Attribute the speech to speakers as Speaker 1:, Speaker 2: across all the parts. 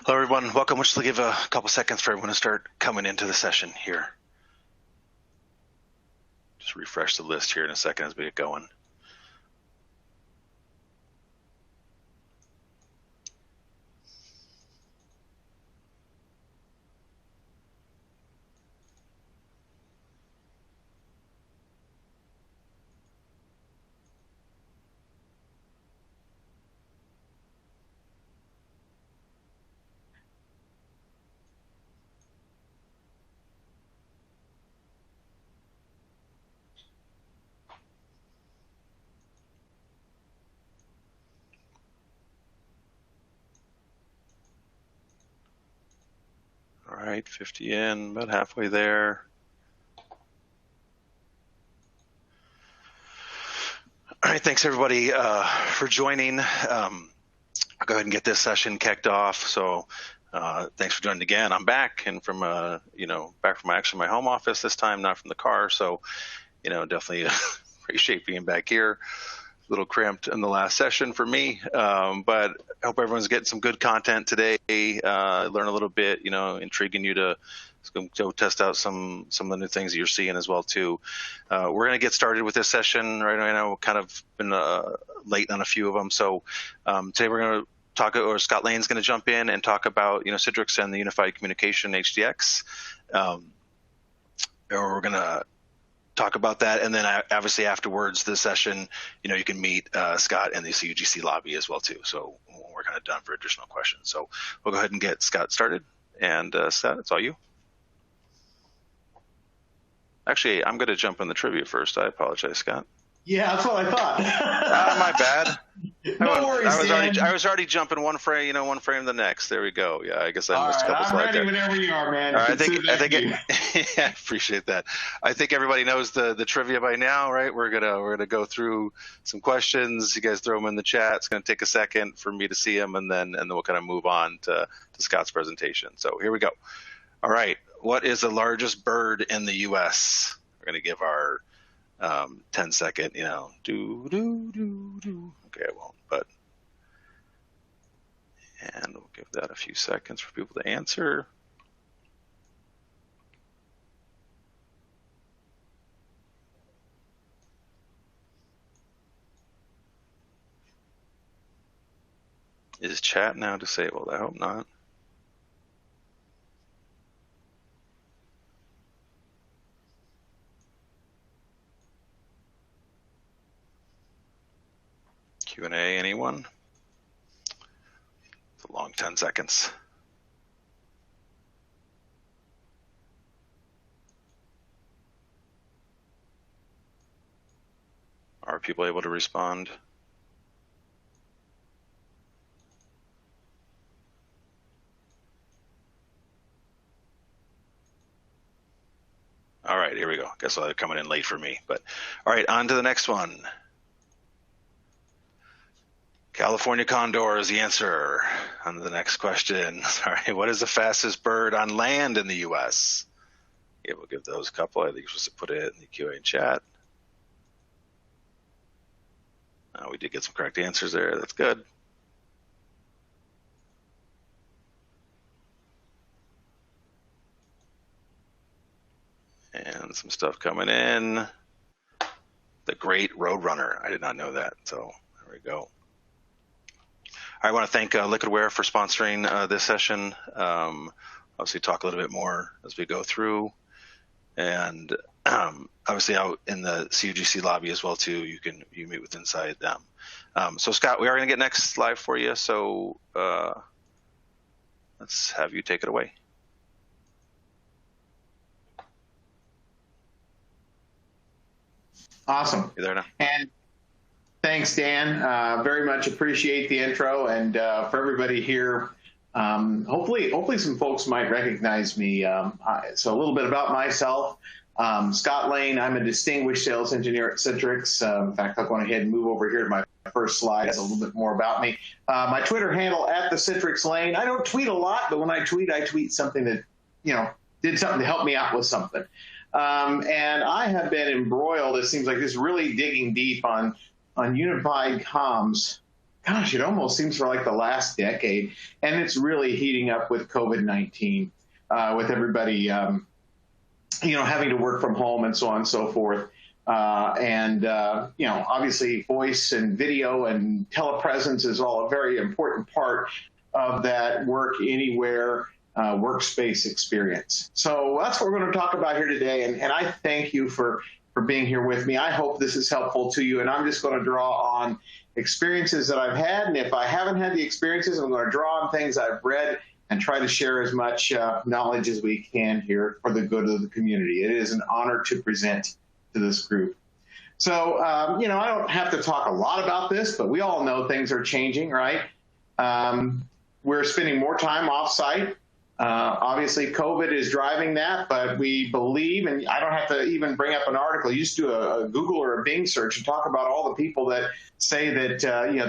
Speaker 1: Hello, everyone. Welcome. We'll just give a couple seconds for everyone to start coming into the session here. Just refresh the list here in a second as we get going. All right, 50 in, about halfway there. All right, thanks everybody for joining. I'll go ahead and get this session kicked off. So thanks for joining again. I'm back and from back from my home office this time, not from the car. So definitely appreciate being back here. A little cramped in the last session for me, but I hope everyone's getting some good content today. Learn a little bit, intriguing you to go test out some of the new things that you're seeing as well too. We're going to get started with this session right now. We've kind of been late on a few of them, so today we're going to talk, or Scott Lane's going to jump in and talk about Citrix and the Unified Communication HDX. We're going to talk about that, and then obviously afterwards the session, you can meet Scott in the CUGC lobby as well too. So we're kind of done for additional questions. So we'll go ahead and get Scott started. And Scott, it's all you. Actually, I'm going to jump in the trivia first. I apologize, Scott.
Speaker 2: Yeah, that's what I thought.
Speaker 1: My bad.
Speaker 2: No worries,
Speaker 1: I was already jumping one frame to the next. There we go. Yeah, I guess I missed a couple slides there.
Speaker 2: I'm ready whenever you are, man.
Speaker 1: All right, I appreciate that. I think everybody knows the trivia by now, right? We're gonna go through some questions. You guys throw them in the chat. It's gonna take a second for me to see them, and then we'll kind of move on to Scott's presentation. So here we go. All right, what is the largest bird in the U.S.? We're gonna give our 10-second, Okay, I won't, but, and we'll give that a few seconds for people to answer. Is chat now disabled? I hope not. Q&A, anyone? It's a long 10 seconds. Are people able to respond? All right, here we go. Guess they're coming in late for me, but all right, on to the next one. California condor is the answer. On to the next question. All right, what is the fastest bird on land in the U.S.? Yeah, we'll give those a couple. I think you're supposed to put it in the QA chat. We did get some correct answers there. That's good. And some stuff coming in. The Great Roadrunner. I did not know that, so there we go. I want to thank Liquidware for sponsoring this session. Obviously, talk a little bit more as we go through, and obviously out in the CUGC lobby as well too. You meet with inside them. So Scott, we are going to get next live for you. So let's have you take it away.
Speaker 2: Awesome.
Speaker 1: You there now?
Speaker 2: And thanks, Dan. Very much appreciate the intro, and for everybody here, hopefully some folks might recognize me. So a little bit about myself. Scott Lane, I'm a distinguished sales engineer at Citrix. In fact, I'll go ahead and move over here to my first slide. That's a little bit more about me. My Twitter handle at the Citrix Lane. I don't tweet a lot, but when I tweet something that, did something to help me out with something. And I have been embroiled, it seems like this, really digging deep on unified comms gosh, it almost seems for like the last decade. And it's really heating up with COVID-19, with everybody, having to work from home and so on and so forth. Obviously voice and video and telepresence is all a very important part of that work anywhere workspace experience. So that's what we're going to talk about here today. And I thank you for being here with me. I hope this is helpful to you. And I'm just going to draw on experiences that I've had. And if I haven't had the experiences, I'm going to draw on things I've read and try to share as much knowledge as we can here for the good of the community. It is an honor to present to this group. So, I don't have to talk a lot about this, but we all know things are changing, right? We're spending more time off-site. Obviously, COVID is driving that, but we believe, and I don't have to even bring up an article. You just do a Google or a Bing search and talk about all the people that say that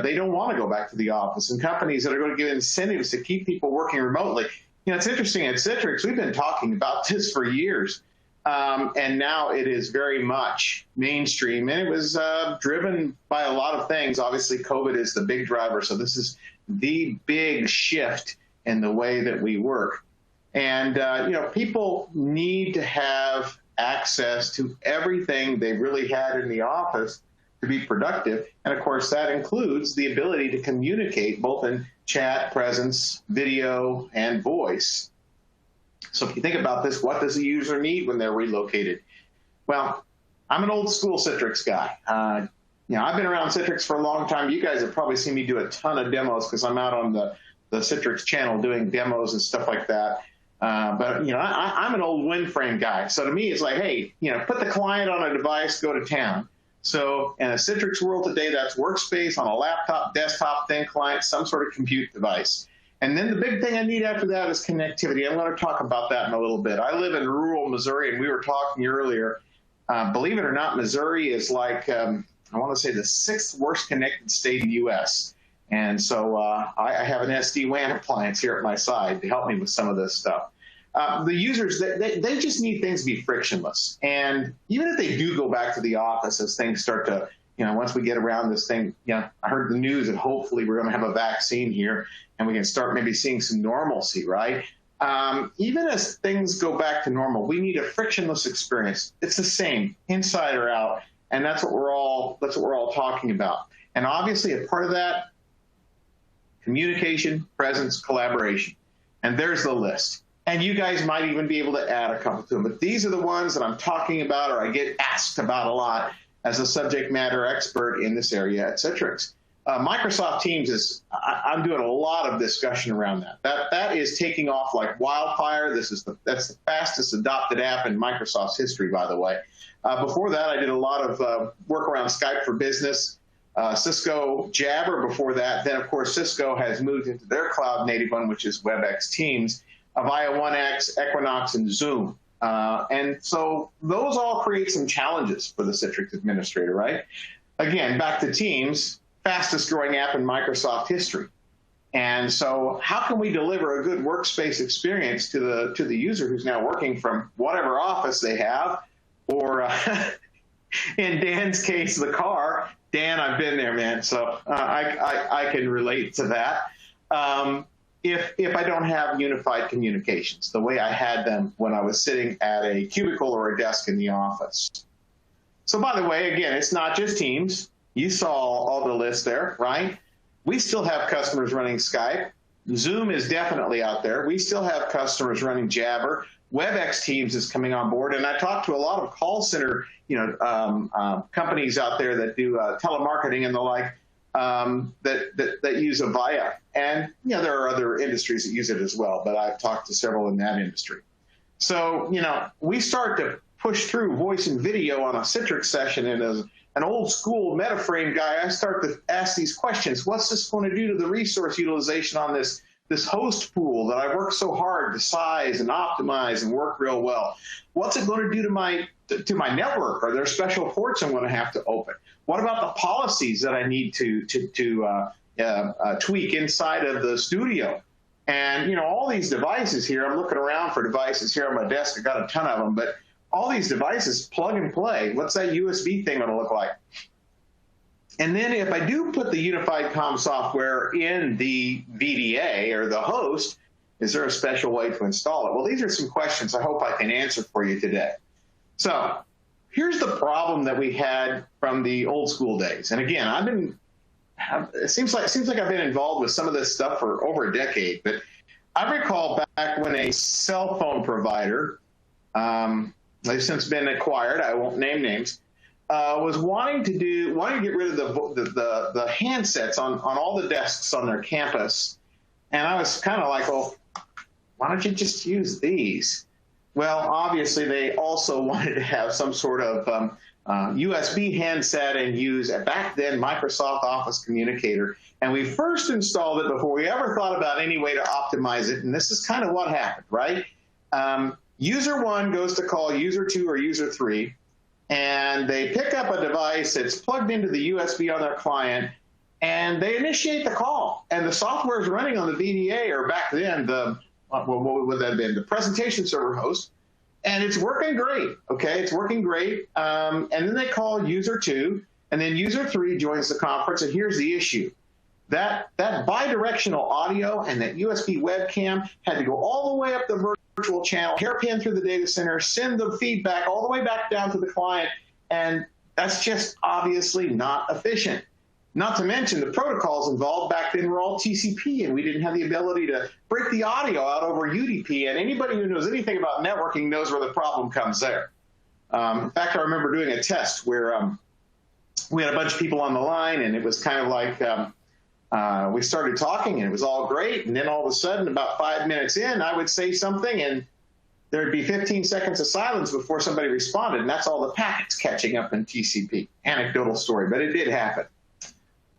Speaker 2: they don't want to go back to the office, and companies that are going to give incentives to keep people working remotely. It's interesting at Citrix, we've been talking about this for years, and now it is very much mainstream, and it was driven by a lot of things. Obviously, COVID is the big driver, so this is the big shift in the way that we work. And, people need to have access to everything they really had in the office to be productive. And of course, that includes the ability to communicate both in chat, presence, video, and voice. So if you think about this, what does a user need when they're relocated? Well, I'm an old school Citrix guy. I've been around Citrix for a long time. You guys have probably seen me do a ton of demos because I'm out on the Citrix channel doing demos and stuff like that. I'm an old WinFrame guy. So to me, it's like, hey, put the client on a device, go to town. So in a Citrix world today, that's workspace on a laptop, desktop, thin client, some sort of compute device. And then the big thing I need after that is connectivity. I'm going to talk about that in a little bit. I live in rural Missouri, and we were talking earlier. Believe it or not, Missouri is like, I want to say the 6th worst connected state in the U.S. And so I have an SD-WAN appliance here at my side to help me with some of this stuff. The users, they just need things to be frictionless. And even if they do go back to the office as things start to, once we get around this thing, I heard the news that hopefully we're going to have a vaccine here and we can start maybe seeing some normalcy, right? Even as things go back to normal, we need a frictionless experience. It's the same, inside or out. And that's what we're all talking about. And obviously a part of that, communication, presence, collaboration. And there's the list. And you guys might even be able to add a couple to them. But these are the ones that I'm talking about or I get asked about a lot as a subject matter expert in this area at Citrix. Microsoft Teams is, I'm doing a lot of discussion around that. That is taking off like wildfire. That's the fastest adopted app in Microsoft's history, by the way. Before that, I did a lot of work around Skype for Business. Cisco Jabber before that. Then, of course, Cisco has moved into their cloud native one, which is WebEx Teams, Avaya 1X, Equinox, and Zoom. And so those all create some challenges for the Citrix administrator, right? Again, back to Teams, fastest growing app in Microsoft history. And so how can we deliver a good workspace experience to the user who's now working from whatever office they have, or in Dan's case, the car. Dan, I've been there, man, so I can relate to that. If I don't have unified communications, the way I had them when I was sitting at a cubicle or a desk in the office. So by the way, again, it's not just Teams. You saw all the list there, right? We still have customers running Skype. Zoom is definitely out there. We still have customers running Jabber. WebEx Teams is coming on board, and I talked to a lot of call center, companies out there that do telemarketing and the like that use Avaya, and there are other industries that use it as well. But I've talked to several in that industry. So we start to push through voice and video on a Citrix session, and as an old school MetaFrame guy, I start to ask these questions: what's this going to do to the resource utilization on this host pool that I worked so hard to size and optimize and work real well? What's it going to do to my network? Are there special ports I'm going to have to open? What about the policies that I need to tweak inside of the studio? And all these devices here, I'm looking around for devices here on my desk. I got a ton of them, but all these devices plug and play. What's that USB thing going to look like? And then if I do put the unified comm software in the VDA or the host, is there a special way to install it? Well, these are some questions I hope I can answer for you today. So here's the problem that we had from the old school days. And again, it seems like I've been involved with some of this stuff for over a decade, but I recall back when a cell phone provider, they've since been acquired, I won't name names, was wanting to get rid of the handsets on all the desks on their campus. And I was kind of like, well, why don't you just use these? Well, obviously they also wanted to have some sort of USB handset and use, back then, Microsoft Office Communicator. And we first installed it before we ever thought about any way to optimize it. And this is kind of what happened, right? User 1 goes to call user 2 or user 3, and they pick up a device that's plugged into the USB on their client, and they initiate the call. And the software is running on the VDA, or back then, what would that have been? The presentation server host. And it's working great, okay? It's working great. And then they call user 2, and then user 3 joins the conference, and here's the issue. That bidirectional audio and that USB webcam had to go all the way up the virtual channel, hairpin through the data center, send the feedback all the way back down to the client, and that's just obviously not efficient. Not to mention the protocols involved back then were all TCP, and we didn't have the ability to break the audio out over UDP, and anybody who knows anything about networking knows where the problem comes there. In fact, I remember doing a test where we had a bunch of people on the line, and it was kind of like we started talking, and it was all great, and then all of a sudden, about 5 minutes in, I would say something, and there'd be 15 seconds of silence before somebody responded, and that's all the packets catching up in TCP. Anecdotal story, but it did happen.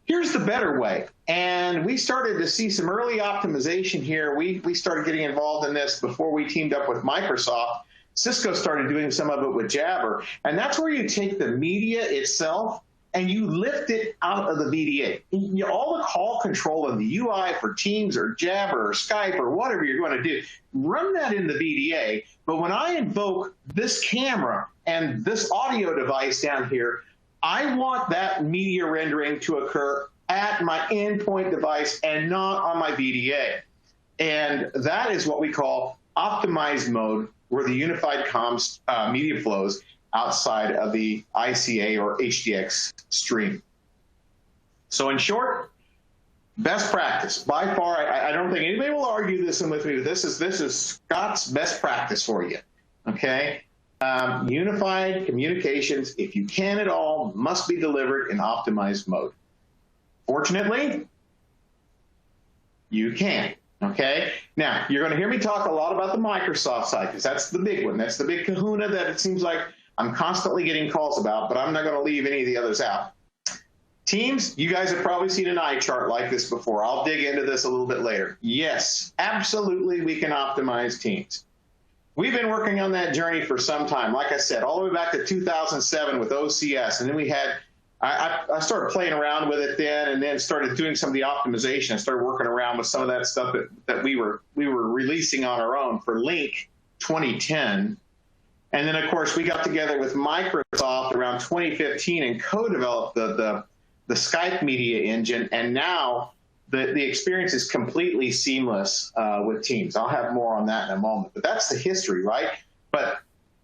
Speaker 2: Here's the better way, and we started to see some early optimization here. We started getting involved in this before we teamed up with Microsoft. Cisco started doing some of it with Jabber, and that's where you take the media itself and you lift it out of the VDA. All the call control and the UI for Teams or Jabber or Skype or whatever you're going to do, run that in the VDA. But when I invoke this camera and this audio device down here, I want that media rendering to occur at my endpoint device and not on my VDA. And that is what we call optimized mode, where the unified comms media flows outside of the ICA or HDX stream. So in short, best practice. By far, I don't think anybody will argue this with me. This is Scott's best practice for you, okay? Unified communications, if you can at all, must be delivered in optimized mode. Fortunately, you can, okay? Now, you're going to hear me talk a lot about the Microsoft side, because that's the big one. That's the big kahuna that it seems like I'm constantly getting calls about, but I'm not going to leave any of the others out. Teams, you guys have probably seen an eye chart like this before. I'll dig into this a little bit later. Yes, absolutely, we can optimize Teams. We've been working on that journey for some time. Like I said, all the way back to 2007 with OCS, and then we had, I started playing around with it then, and then started doing some of the optimization. I started working around with some of that stuff that we were releasing on our own for Link 2010. And then, of course, we got together with Microsoft around 2015 and co-developed the Skype media engine, and now the experience is completely seamless with Teams. I'll have more on that in a moment, but that's the history, right? But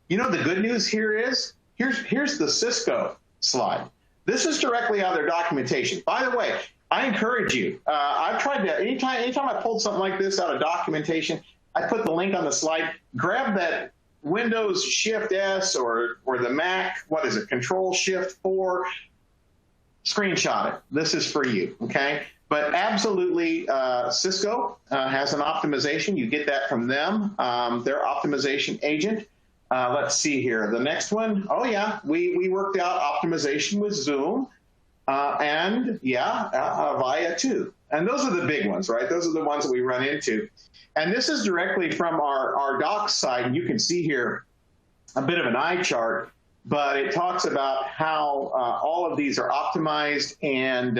Speaker 2: you know, the good news here is, here's the Cisco slide. This is directly out of their documentation. By the way, I encourage you, I've tried to, anytime I pulled something like this out of documentation, I put the link on the slide, grab that Windows Shift S or the Mac, what is it, Control Shift 4, screenshot it. This is for you, okay? But absolutely, Cisco has an optimization. You get that from them, their optimization agent. Let's see here. The next one, oh yeah, we worked out optimization with Zoom and yeah, Avaya too. And those are the big ones, right? Those are the ones that we run into. And this is directly from our docs side. And you can see here a bit of an eye chart, but it talks about how all of these are optimized and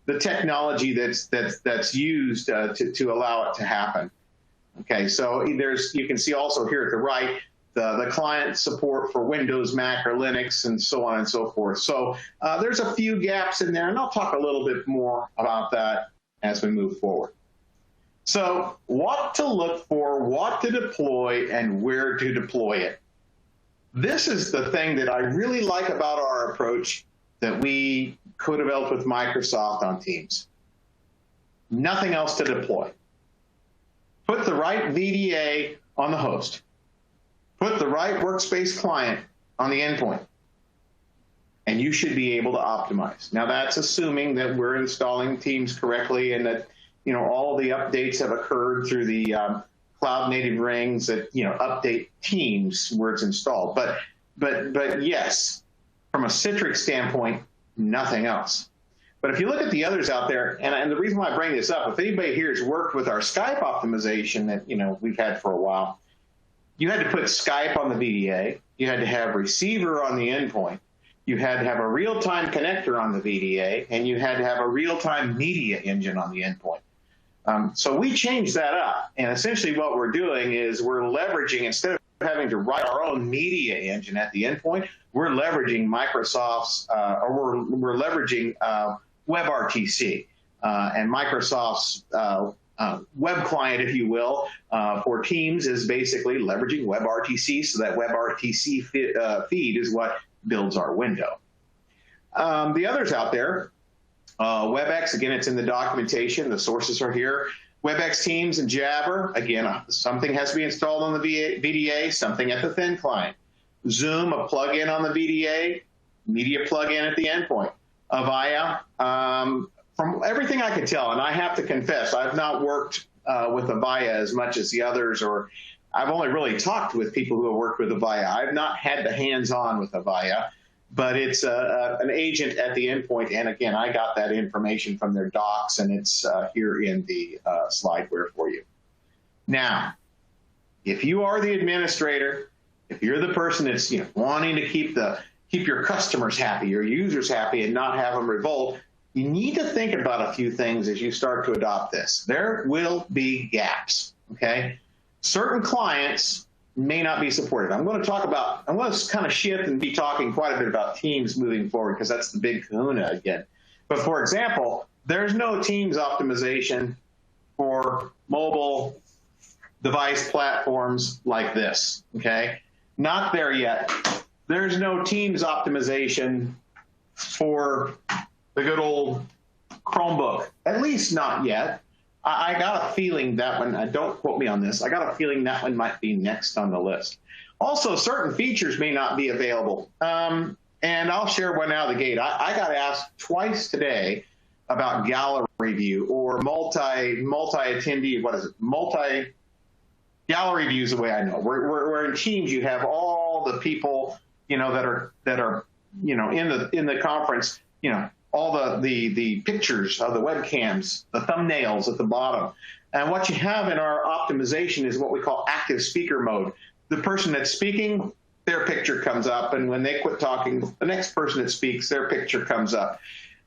Speaker 2: the technology that's used to allow it to happen. Okay, so you can see also here at the right the client support for Windows, Mac, or Linux, and so on and so forth. So there's a few gaps in there, and I'll talk a little bit more about that as we move forward. So what to look for, what to deploy, and where to deploy it. This is the thing that I really like about our approach that we co-developed with Microsoft on Teams. Nothing else to deploy. Put the right VDA on the host. Put the right workspace client on the endpoint. And you should be able to optimize. Now that's assuming that we're installing Teams correctly and that all the updates have occurred through the cloud native rings that update Teams where it's installed. But yes, from a Citrix standpoint, nothing else. But if you look at the others out there, and the reason why I bring this up, if anybody here has worked with our Skype optimization that we've had for a while, you had to put Skype on the VDA, you had to have receiver on the endpoint, you had to have a real-time connector on the VDA, and you had to have a real-time media engine on the endpoint. So we changed that up, and essentially what we're doing is we're leveraging, instead of having to write our own media engine at the endpoint, we're leveraging Microsoft's, or we're leveraging WebRTC and Microsoft's web client, if you will, for Teams is basically leveraging WebRTC, so that WebRTC feed is what builds our window. The others out there, WebEx, again, it's in the documentation. The sources are here. WebEx Teams and Jabber, again, something has to be installed on the VDA, something at the thin client. Zoom, a plugin on the VDA, media plugin at the endpoint. Avaya, from everything I can tell, and I have to confess, I've not worked with Avaya as much as the others, or I've only really talked with people who have worked with Avaya. I've not had the hands-on with Avaya, but it's an agent at the endpoint, and again, I got that information from their docs, and it's here in the slideware for you. Now, if you are the administrator, if you're the person that's wanting to keep your customers happy, your users happy, and not have them revolt, you need to think about a few things as you start to adopt this. There will be gaps, okay? Certain clients may not be supported. I'm going to kind of shift and be talking quite a bit about Teams moving forward because that's the big kahuna again. But for example, there's no Teams optimization for mobile device platforms like this, okay? Not there yet. There's no Teams optimization for the good old Chromebook, at least not yet. I got a feeling that one, don't quote me on this, I got a feeling that one might be next on the list. Also, certain features may not be available. And I'll share one out of the gate. I got asked twice today about gallery view or multi-attendee, what is it? Gallery view is the way I know. Where in Teams you have all the people, that are in the conference, all the pictures of the webcams, the thumbnails at the bottom. And what you have in our optimization is what we call active speaker mode. The person that's speaking, their picture comes up, and when they quit talking, the next person that speaks, their picture comes up.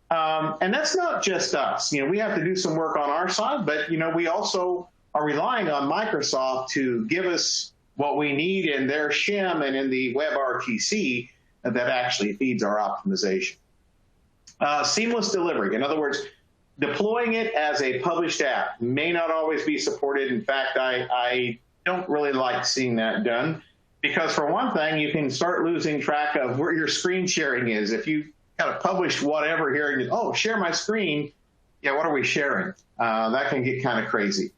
Speaker 2: And that's not just us. We have to do some work on our side, but we also are relying on Microsoft to give us what we need in their shim and in the WebRTC that actually feeds our optimization. Seamless delivery. In other words, deploying it as a published app may not always be supported. In fact, I don't really like seeing that done because, for one thing, you can start losing track of where your screen sharing is. If you kind of published whatever here and you, share my screen, yeah, what are we sharing? That can get kind of crazy.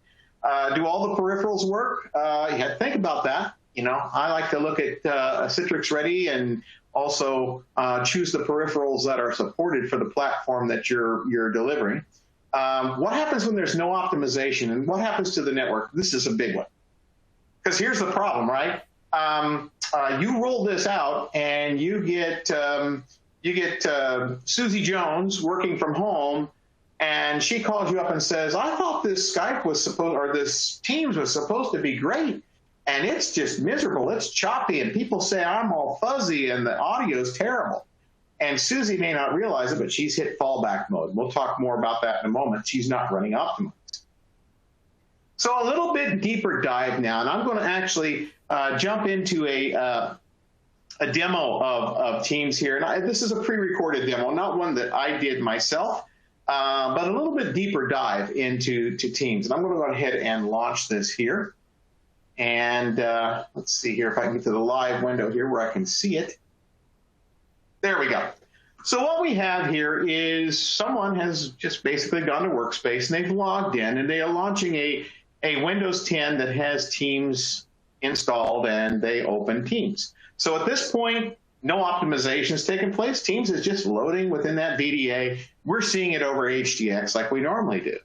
Speaker 2: Do all the peripherals work? Yeah, think about that. I like to look at Citrix Ready and also choose the peripherals that are supported for the platform that you're delivering. What happens when there's no optimization, and what happens to the network? This is a big one. Because here's the problem, right? You roll this out, and you get Susie Jones working from home, and she calls you up and says, "I thought this Skype was this Teams was supposed to be great. And it's just miserable. It's choppy, and people say I'm all fuzzy, and the audio is terrible." And Susie may not realize it, but she's hit fallback mode. We'll talk more about that in a moment. She's not running optimized. So a little bit deeper dive now, and I'm going to actually jump into a demo of Teams here. And this is a pre-recorded demo, not one that I did myself, but a little bit deeper dive into Teams. And I'm going to go ahead and launch this here. And let's see here if I can get to the live window here where I can see it. There we go. So what we have here is someone has just basically gone to Workspace and they've logged in and they are launching a Windows 10 that has Teams installed, and they open Teams. So at this point, no optimization is taking place. Teams is just loading within that VDA. We're seeing it over HDX like we normally do.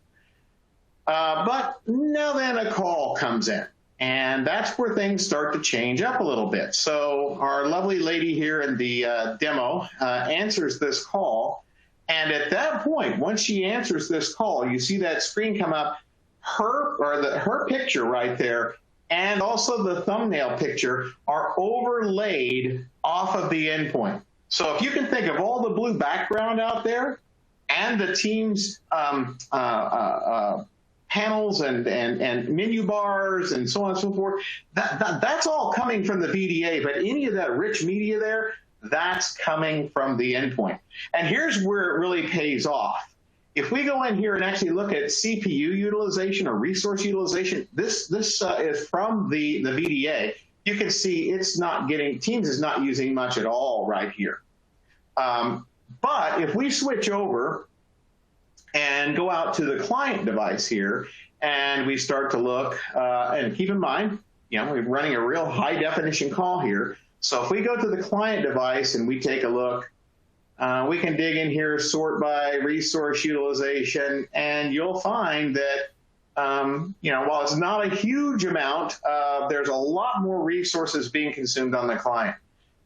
Speaker 2: But now then a call comes in, and that's where things start to change up a little bit. So our lovely lady here in the demo answers this call, and at that point, once she answers this call, you see that screen come up, her picture right there, and also the thumbnail picture are overlaid off of the endpoint. So if you can think of all the blue background out there and the Teams panels and menu bars and so on and so forth, that's all coming from the VDA, but any of that rich media there, that's coming from the endpoint. And here's where it really pays off. If we go in here and actually look at CPU utilization or resource utilization, this is from the VDA. You can see it's not getting, Teams is not using much at all right here. But if we switch over and go out to the client device here, and we start to look, and keep in mind, we're running a real high definition call here. So if we go to the client device and we take a look, we can dig in here, sort by resource utilization, and you'll find that, while it's not a huge amount, there's a lot more resources being consumed on the client.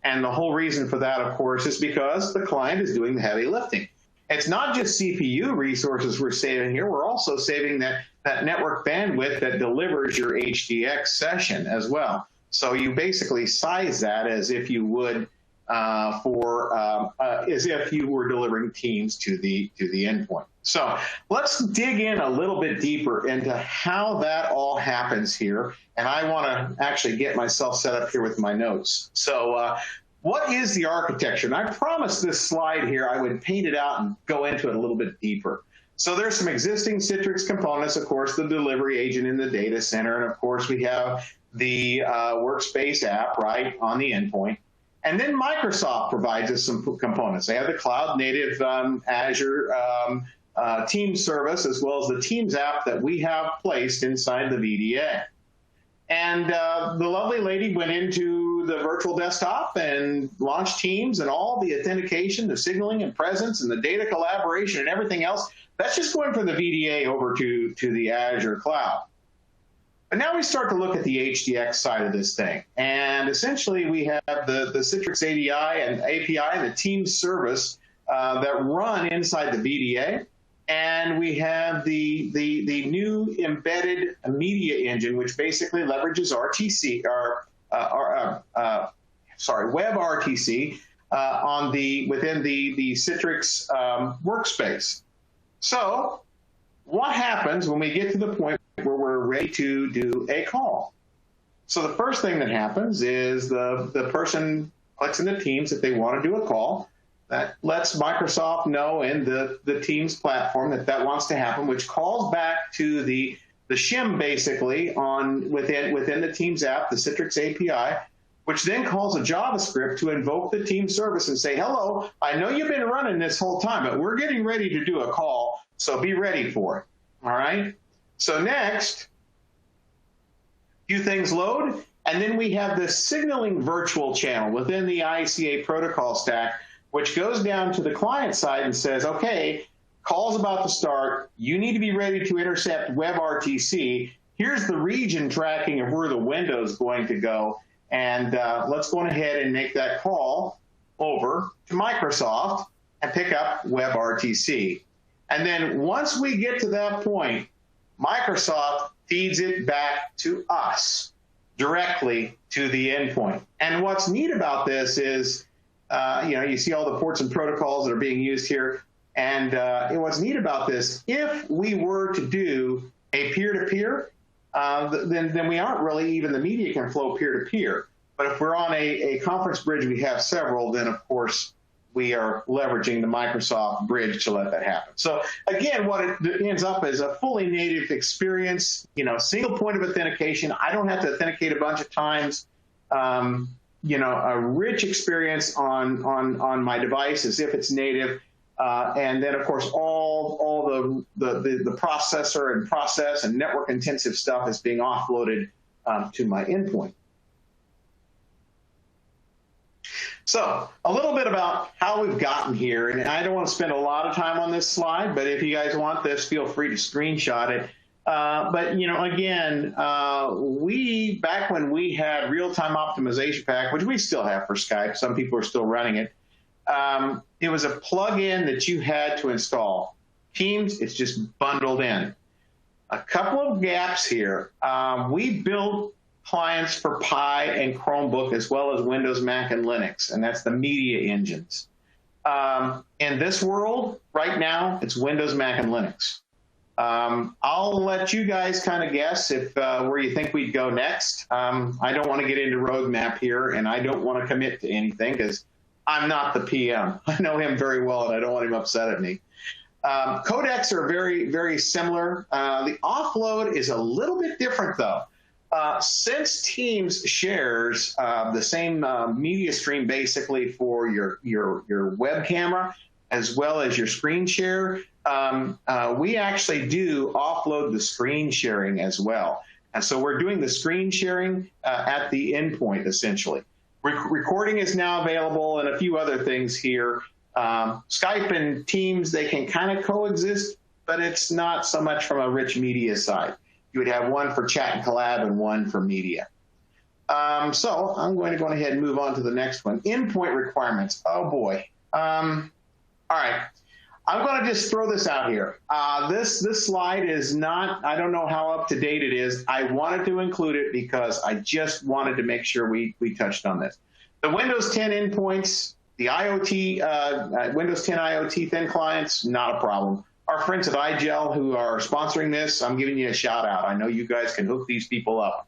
Speaker 2: And the whole reason for that, of course, is because the client is doing the heavy lifting. It's not just CPU resources we're saving here. We're also saving that network bandwidth that delivers your HDX session as well. So you basically size that as if you would as if you were delivering Teams to the endpoint. So let's dig in a little bit deeper into how that all happens here. And I want to actually get myself set up here with my notes. So what is the architecture? And I promised this slide here I would paint it out and go into it a little bit deeper. So there's some existing Citrix components, of course, the delivery agent in the data center. And of course, we have the Workspace app, right, on the endpoint. And then Microsoft provides us some components. They have the cloud-native Azure Teams service, as well as the Teams app that we have placed inside the VDA. And the lovely lady went into the virtual desktop and launched Teams, and all the authentication, the signaling and presence, and the data collaboration and everything else, that's just going from the VDA over to the Azure cloud. But now we start to look at the HDX side of this thing. And essentially, we have the Citrix API and the Teams service that run inside the VDA. And we have the new embedded media engine, which basically leverages RTC, WebRTC within the Citrix workspace. So what happens when we get to the point where we're ready to do a call? So the first thing that happens is the person clicks into Teams if they want to do a call. That lets Microsoft know in the Teams platform that wants to happen, which calls back to the shim basically within the Teams app, the Citrix API, which then calls a JavaScript to invoke the Teams service and say, hello, I know you've been running this whole time, but we're getting ready to do a call, so be ready for it. All right? So next, few things load, and then we have the signaling virtual channel within the ICA protocol stack, which goes down to the client side and says, okay, call's about to start. You need to be ready to intercept WebRTC. Here's the region tracking of where the window is going to go. And let's go ahead and make that call over to Microsoft and pick up WebRTC. And then once we get to that point, Microsoft feeds it back to us directly to the endpoint. And what's neat about this is, you see all the ports and protocols that are being used here. And what's neat about this, if we were to do a peer-to-peer, then we aren't really even, the media can flow peer-to-peer. But if we're on a conference bridge, we have several, then of course we are leveraging the Microsoft bridge to let that happen. So again, what it ends up is a fully native experience, single point of authentication. I don't have to authenticate a bunch of times. A rich experience on my device as if it's native. And then, of course, all the processor and process and network intensive stuff is being offloaded to my endpoint. So a little bit about how we've gotten here, and I don't want to spend a lot of time on this slide, but if you guys want this, feel free to screenshot it. But again, back when we had real-time optimization pack, which we still have for Skype, some people are still running it. It was a plug-in that you had to install. Teams, it's just bundled in. A couple of gaps here. We built clients for Pi and Chromebook, as well as Windows, Mac, and Linux, and that's the media engines. In this world, right now, it's Windows, Mac, and Linux. I'll let you guys kind of guess if where you think we'd go next. I don't want to get into roadmap here, and I don't want to commit to anything because I'm not the PM. I know him very well, and I don't want him upset at me. Codecs are very, very similar. The offload is a little bit different, though. Since Teams shares the same media stream basically for your web camera as well as your screen share, we actually do offload the screen sharing as well. And so we're doing the screen sharing at the endpoint, essentially. Recording is now available and a few other things here. Skype and Teams, they can kind of coexist, but it's not so much from a rich media side. You would have one for chat and collab and one for media. So I'm going to go ahead and move on to the next one. Endpoint requirements. Oh, boy. All right. I'm going to just throw this out here. This slide is not, I don't know how up to date it is. I wanted to include it because I just wanted to make sure we touched on this. The Windows 10 endpoints, the IoT, Windows 10 IoT thin clients, not a problem. Our friends at iGel who are sponsoring this, I'm giving you a shout out. I know you guys can hook these people up.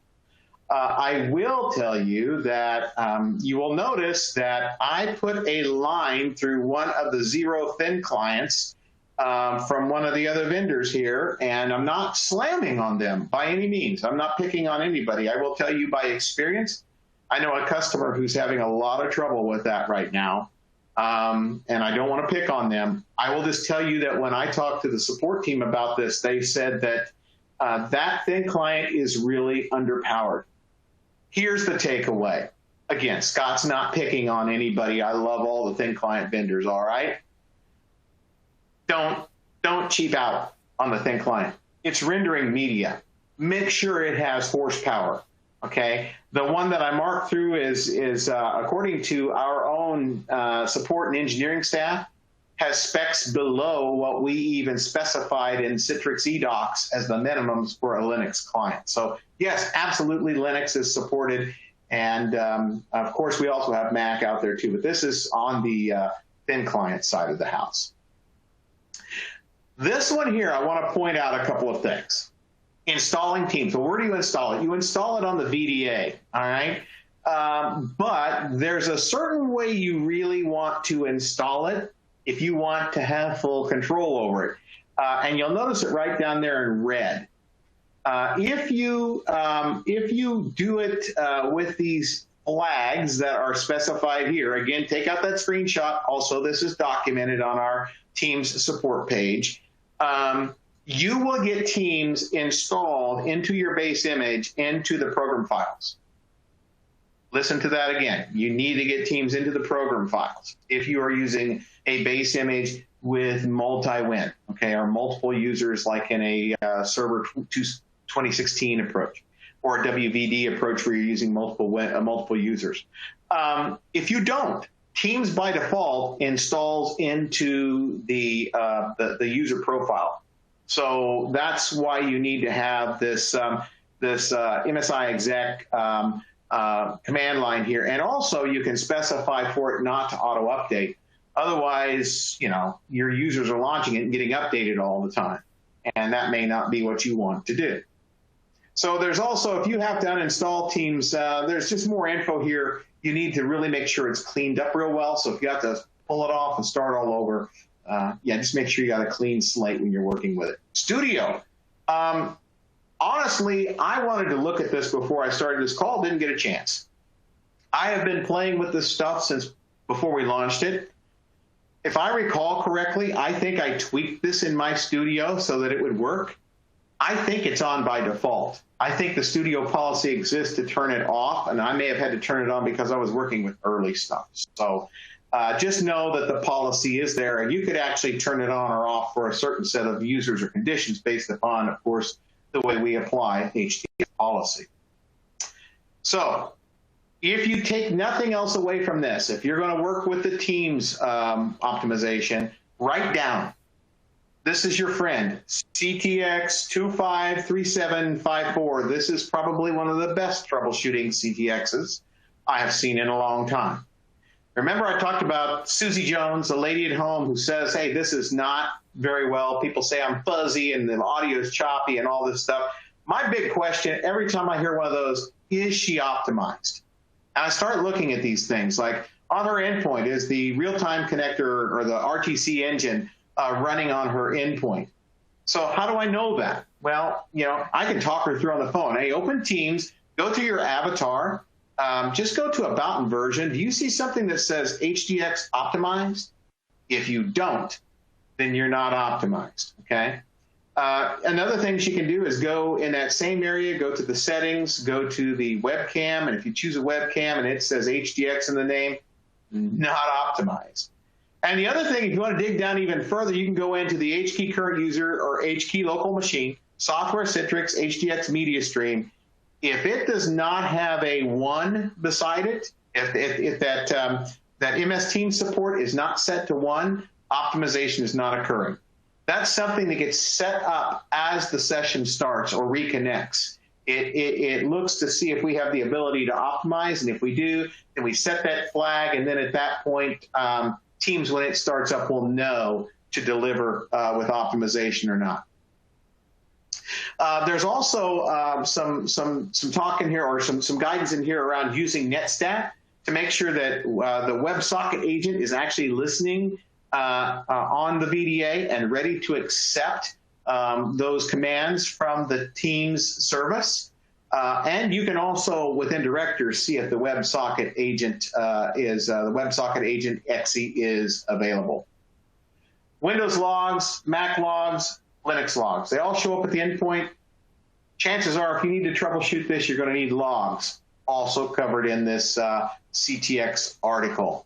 Speaker 2: I will tell you that you will notice that I put a line through one of the zero thin clients from one of the other vendors here, and I'm not slamming on them by any means. I'm not picking on anybody. I will tell you by experience, I know a customer who's having a lot of trouble with that right now. And I don't want to pick on them. I will just tell you that when I talked to the support team about this, they said that that thin client is really underpowered. Here's the takeaway. Again, Scott's not picking on anybody. I love all the thin client vendors, all right? Don't cheap out on the thin client. It's rendering media. Make sure it has horsepower. Okay, the one that I marked through is according to our own support and engineering staff, has specs below what we even specified in Citrix eDocs as the minimums for a Linux client. So yes, absolutely, Linux is supported, and of course we also have Mac out there too. But this is on the thin client side of the house. This one here, I want to point out a couple of things. Installing Teams. So where do you install it? You install it on the VDA, all right? But there's a certain way you really want to install it if you want to have full control over it. And you'll notice it right down there in red. If you do it with these flags that are specified here, again, take out that screenshot. Also, this is documented on our Teams support page. You will get Teams installed into your base image, into the program files. Listen to that again. You need to get Teams into the program files if you are using a base image with multi-win, okay, or multiple users like in a Server 2016 approach or a WVD approach where you're using multiple users. If you don't, Teams by default installs into the user profile. So that's why you need to have this MSI exec command line here. And also you can specify for it not to auto update. Otherwise, you know, your users are launching it and getting updated all the time. And that may not be what you want to do. So there's also, if you have to uninstall Teams, there's just more info here. You need to really make sure it's cleaned up real well. So if you have to pull it off and start all over, yeah, just make sure you got a clean slate when you're working with it. Studio. Honestly, I wanted to look at this before I started this call, didn't get a chance. I have been playing with this stuff since before we launched it. If I recall correctly, I think I tweaked this in my studio so that it would work. I think it's on by default. I think the studio policy exists to turn it off, and I may have had to turn it on because I was working with early stuff. So just know that the policy is there, and you could actually turn it on or off for a certain set of users or conditions based upon, of course, the way we apply HDX policy. So if you take nothing else away from this, if you're going to work with the Teams optimization, write down, this is your friend, CTX 253754. This is probably one of the best troubleshooting CTXs I have seen in a long time. Remember I talked about Susie Jones, the lady at home who says, hey, this is not very well. People say I'm fuzzy and the audio is choppy and all this stuff. My big question, every time I hear one of those, is she optimized? And I start looking at these things, like on her endpoint, is the real-time connector or the RTC engine running on her endpoint? So how do I know that? Well, you know, I can talk her through on the phone. Hey, open Teams, go to your avatar, just go to About and Version. Do you see something that says HDX optimized? If you don't, then you're not optimized, okay? Another thing she can do is go in that same area, go to the settings, go to the webcam, and if you choose a webcam and it says HDX in the name, not optimized. And the other thing, if you want to dig down even further, you can go into the HKey current user or HKey local machine, software Citrix, HDX media stream. If it does not have a 1 beside it, if that MS Teams support is not set to 1, optimization is not occurring. That's something that gets set up as the session starts or reconnects. It looks to see if we have the ability to optimize, and if we do, then we set that flag, and then at that point, Teams, when it starts up, will know to deliver with optimization or not. There's also some talk in here, or some guidance in here around using NetStat to make sure that the WebSocket agent is actually listening on the VDA and ready to accept those commands from the Teams service. And you can also, within directors, see if the WebSocket agent the WebSocket agent exe is available. Windows logs, Mac logs, Linux logs, they all show up at the endpoint. Chances are, if you need to troubleshoot this, you're going to need logs, also covered in this CTX article.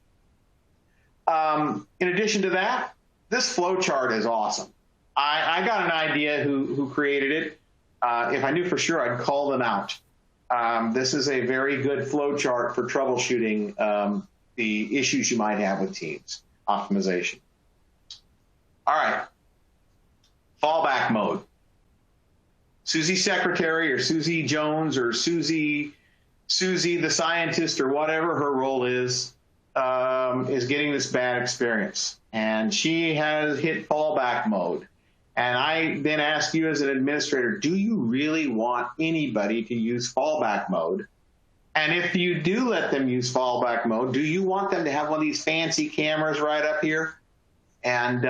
Speaker 2: In addition to that, this flowchart is awesome. I got an idea who created it. If I knew for sure, I'd call them out. This is a very good flowchart for troubleshooting the issues you might have with Teams optimization. All right, fallback mode. Susie Secretary or Susie Jones or Susie the scientist or whatever her role is getting this bad experience. And she has hit fallback mode. And I then ask you as an administrator, do you really want anybody to use fallback mode? And if you do let them use fallback mode, do you want them to have one of these fancy cameras right up here? And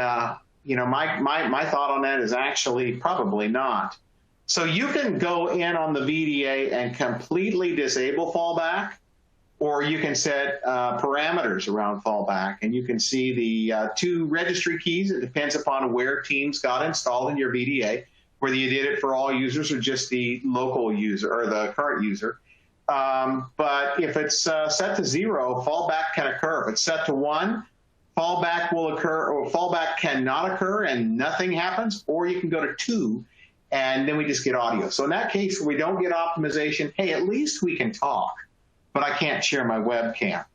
Speaker 2: you know, my thought on that is actually probably not. So you can go in on the VDA and completely disable fallback, or you can set parameters around fallback, and you can see the 2 registry keys. It depends upon where Teams got installed in your VDA, whether you did it for all users or just the local user or the current user. But if it's set to 0, fallback can occur. If it's set to 1, fallback will occur, or fallback cannot occur and nothing happens, or you can go to 2 and then we just get audio. So in that case, where we don't get optimization, hey, at least we can talk, but I can't share my webcam.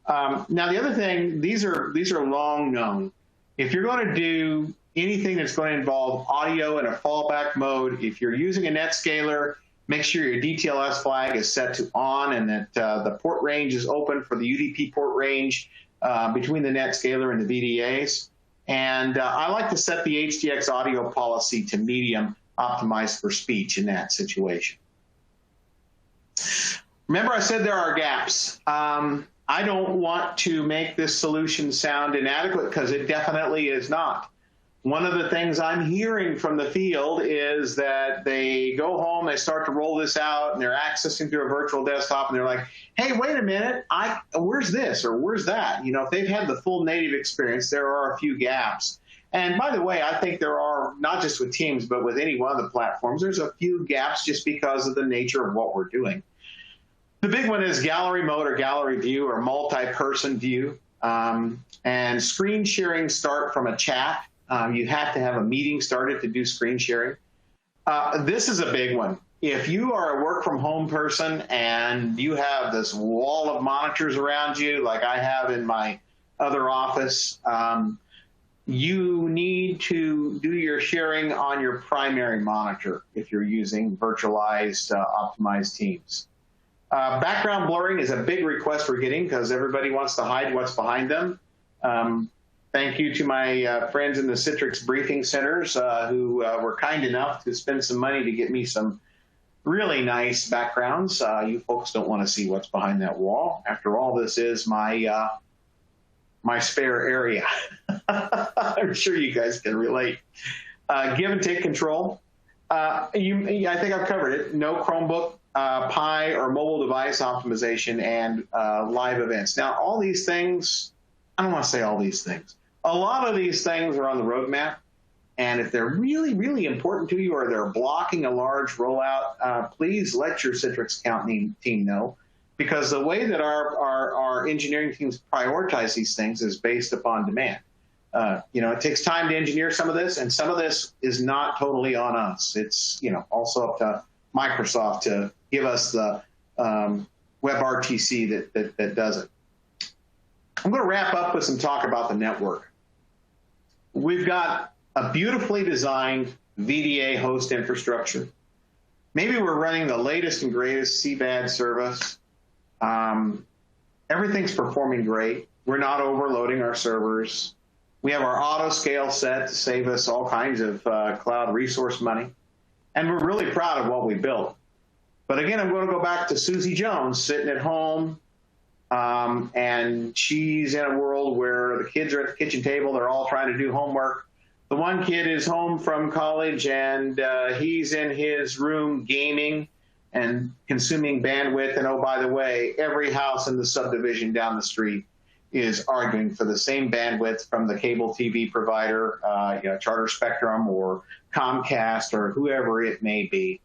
Speaker 2: Now, the other thing, these are long known. If you're going to do anything that's going to involve audio in a fallback mode, if you're using a NetScaler, make sure your DTLS flag is set to on and that the port range is open for the UDP port range between the NetScaler and the VDAs. And I like to set the HDX audio policy to medium, optimized for speech in that situation. Remember I said there are gaps. I don't want to make this solution sound inadequate, because it definitely is not. One of the things I'm hearing from the field is that they go home, they start to roll this out, and they're accessing through a virtual desktop, and they're like, hey, wait a minute, where's this or where's that? You know, if they've had the full native experience, there are a few gaps. And by the way, I think there are, not just with Teams, but with any one of the platforms, there's a few gaps just because of the nature of what we're doing. The big one is gallery mode or gallery view or multi-person view. And screen sharing start from a chat. You have to have a meeting started to do screen sharing. This is a big one. If you are a work from home person and you have this wall of monitors around you, like I have in my other office, you need to do your sharing on your primary monitor if you're using virtualized, optimized Teams. Background blurring is a big request we're getting because everybody wants to hide what's behind them. Thank you to my friends in the Citrix briefing centers who were kind enough to spend some money to get me some really nice backgrounds. You folks don't want to see what's behind that wall. After all, this is my my spare area. I'm sure you guys can relate. Give and take control. I think I've covered it. No Chromebook, Pi, or mobile device optimization, and live events. Now, all these things, I don't want to say all these things. A lot of these things are on the roadmap, and if they're really, really important to you or they're blocking a large rollout, please let your Citrix account team know, because the way that our engineering teams prioritize these things is based upon demand. You know, it takes time to engineer some of this, and some of this is not totally on us. It's, you know, also up to Microsoft to give us the WebRTC that does it. I'm going to wrap up with some talk about the network. We've got a beautifully designed VDA host infrastructure. Maybe we're running the latest and greatest CBAD service. Everything's performing great. We're not overloading our servers. We have our auto scale set to save us all kinds of cloud resource money. And we're really proud of what we built. But again, I'm going to go back to Susie Jones sitting at home. And she's in a world where the kids are at the kitchen table. They're all trying to do homework. The one kid is home from college, and he's in his room gaming and consuming bandwidth. And oh, by the way, every house in the subdivision down the street is arguing for the same bandwidth from the cable TV provider, you know, Charter Spectrum or Comcast or whoever it may be.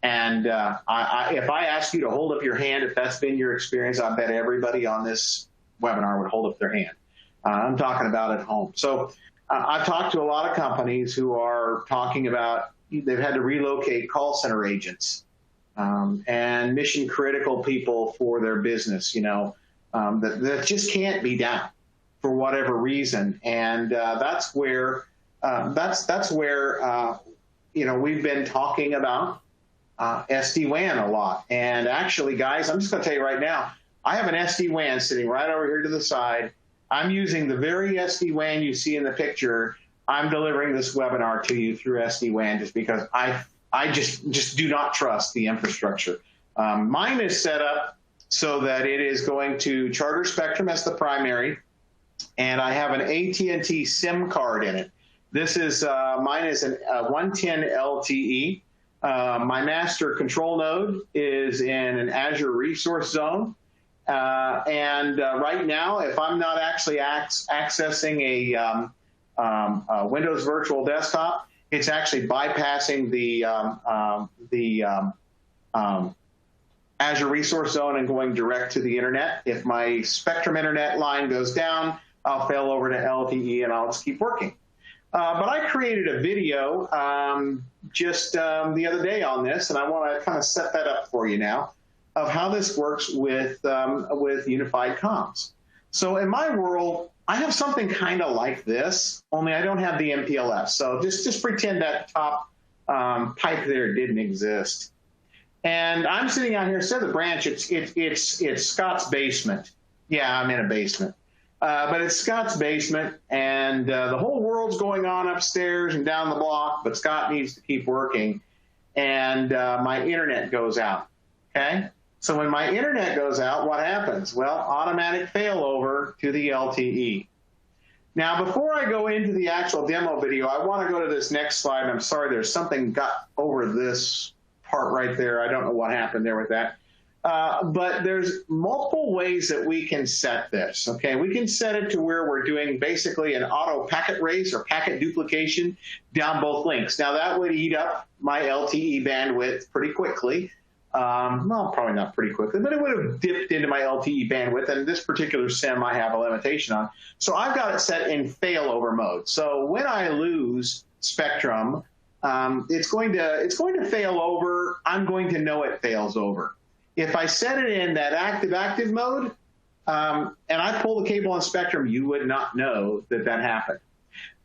Speaker 2: And if I ask you to hold up your hand, if that's been your experience, I bet everybody on this webinar would hold up their hand. I'm talking about at home. So I've talked to a lot of companies who are talking about they've had to relocate call center agents and mission critical people for their business, you know, that just can't be done for whatever reason. And that's where you know, we've been talking about SD-WAN a lot. And actually, guys, I'm just going to tell you right now, I have an SD-WAN sitting right over here to the side. I'm using the very SD-WAN you see in the picture. I'm delivering this webinar to you through SD-WAN just because I just do not trust the infrastructure. Mine is set up so that it is going to Charter Spectrum as the primary, and I have an AT&T SIM card in it. This is, mine is a 110 LTE. My master control node is in an Azure resource zone. And right now, if I'm not actually accessing a Windows virtual desktop, it's actually bypassing the Azure resource zone and going direct to the internet. If my Spectrum internet line goes down, I'll fail over to LTE and I'll just keep working. But I created a video just the other day on this, and I want to kind of set that up for you now, of how this works with unified comms. So in my world, I have something kind of like this, only I don't have the MPLS. So just pretend that top pipe there didn't exist. And I'm sitting out here instead of the branch. It's Scott's basement. Yeah, I'm in a basement. But it's Scott's basement, and the whole world's going on upstairs and down the block, but Scott needs to keep working, and my internet goes out, okay? So when my internet goes out, what happens? Well, automatic failover to the LTE. Now, before I go into the actual demo video, I want to go to this next slide. I'm sorry, there's something got over this part right there. I don't know what happened there with that. But there's multiple ways that we can set this, okay? We can set it to where we're doing basically an auto packet race or packet duplication down both links. Now, that would eat up my LTE bandwidth pretty quickly. Well, probably not pretty quickly, but it would have dipped into my LTE bandwidth, and this particular SIM I have a limitation on. So I've got it set in failover mode. So when I lose spectrum, it's going to fail over. I'm going to know it fails over. If I set it in that active mode, and I pull the cable on spectrum, you would not know that that happened.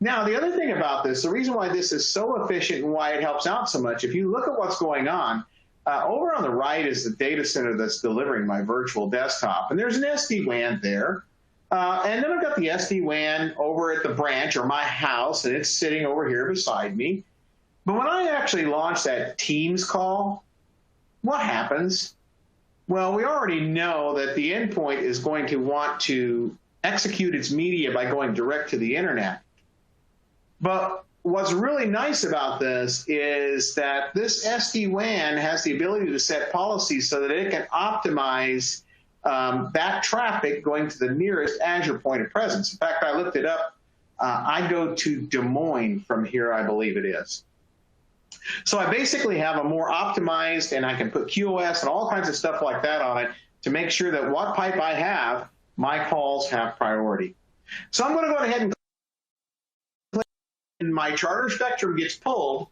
Speaker 2: Now, the other thing about this, the reason why this is so efficient and why it helps out so much, if you look at what's going on, over on the right is the data center that's delivering my virtual desktop, and there's an SD-WAN there. And then I've got the SD-WAN over at the branch or my house, and it's sitting over here beside me. But when I actually launch that Teams call, what happens? Well, we already know that the endpoint is going to want to execute its media by going direct to the internet. But what's really nice about this is that this SD-WAN has the ability to set policies so that it can optimize that traffic going to the nearest Azure point of presence. In fact, I looked it up. I go to Des Moines from here, I believe it is. So I basically have a more optimized, and I can put QoS and all kinds of stuff like that on it to make sure that what pipe I have, my calls have priority. So I'm going to go ahead and my charter spectrum gets pulled.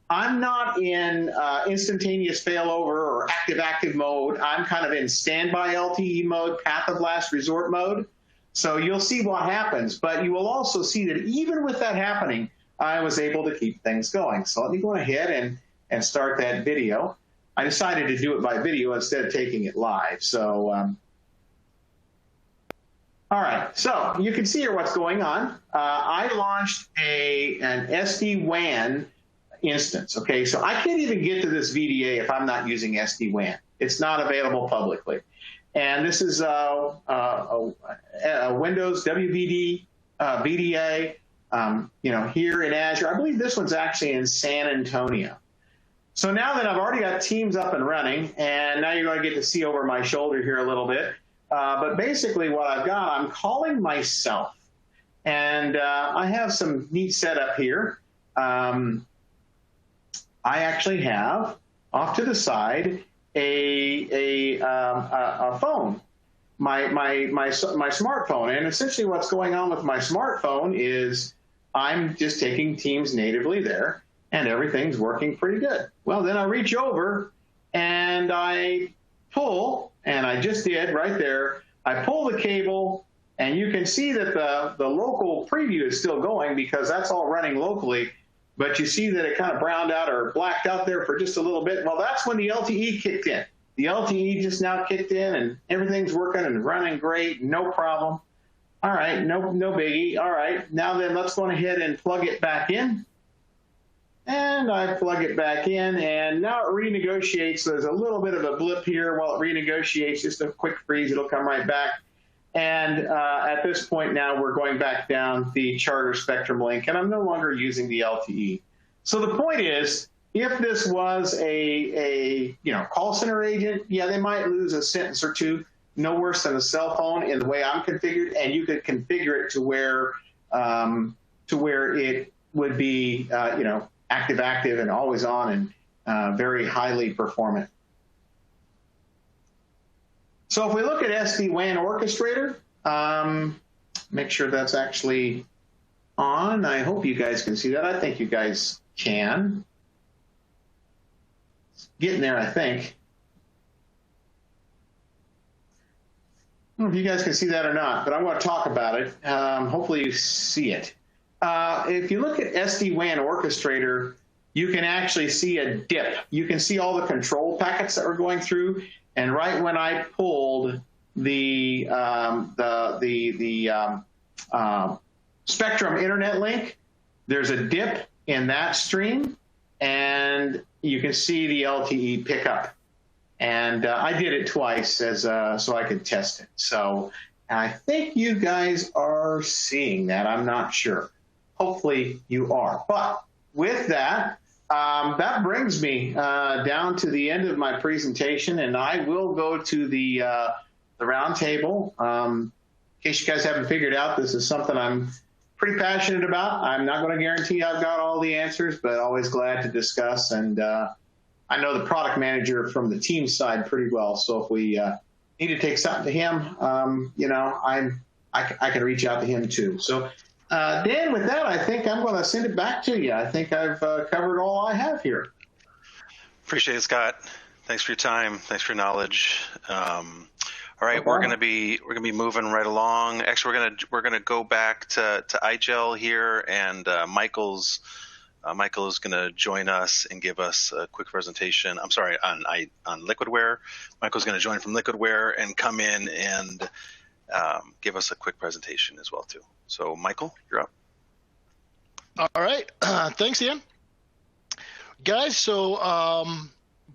Speaker 2: I'm not in instantaneous failover or active mode. I'm kind of in standby LTE mode, path of last resort mode. So you'll see what happens, but you will also see that even with that happening, I was able to keep things going. So let me go ahead and start that video. I decided to do it by video instead of taking it live. So, all right, so you can see here what's going on. I launched an SD-WAN instance, okay? So I can't even get to this VDA if I'm not using SD-WAN. It's not available publicly. And this is a Windows WVD VDA, you know, here in Azure. I believe this one's actually in San Antonio. So now that I've already got Teams up and running, and now you're going to get to see over my shoulder here a little bit, but basically what I've got, I'm calling myself. And I have some neat setup here. I actually have, off to the side, a phone, my smartphone. And essentially what's going on with my smartphone is I'm just taking Teams natively there, and everything's working pretty good. Well, then I reach over, and I pull, and I just did right there. I pull the cable, and you can see that the local preview is still going because that's all running locally. But you see that it kind of browned out or blacked out there for just a little bit. Well, that's when the LTE kicked in. The LTE just now kicked in, and everything's working and running great, no problem. All right, no biggie. All right, now then let's go ahead and plug it back in. And I plug it back in, and now it renegotiates. So there's a little bit of a blip here while it renegotiates, just a quick freeze. It'll come right back. And at this point now, we're going back down the Charter Spectrum link, and I'm no longer using the LTE. So the point is, if this was a call center agent, yeah, they might lose a sentence or two, no worse than a cell phone in the way I'm configured, and you could configure it to where it would be active and always on and very highly performant. So if we look at SD-WAN Orchestrator, make sure that's actually on. I hope you guys can see that. I think you guys can. It's getting there, I think. I don't know if you guys can see that or not, but I want to talk about it. Hopefully you see it. If you look at SD-WAN Orchestrator, you can actually see a dip. You can see all the control packets that we're going through. And right when I pulled the Spectrum Internet link, there's a dip in that stream, and you can see the LTE pickup. And I did it twice so I could test it. So I think you guys are seeing that. I'm not sure. Hopefully you are. But with that, that brings me down to the end of my presentation, and I will go to the roundtable. In case you guys haven't figured out, this is something I'm pretty passionate about. I'm not going to guarantee I've got all the answers, but always glad to discuss. And I know the product manager from the team side pretty well, so if we need to take something to him, I can reach out to him too. So Dan, with that, I think I'm going to send it back to you. I think I've covered all I have here.
Speaker 1: Appreciate it, Scott. Thanks for your time. Thanks for your knowledge. All right, we're gonna be moving right along. Actually, we're gonna go back to iGel here, and Michael is gonna join us and give us a quick presentation. I'm sorry, on Liquidware. Michael's gonna join from Liquidware and come in and give us a quick presentation as well too. So Michael, you're up.
Speaker 3: All right, thanks, Ian. Guys, so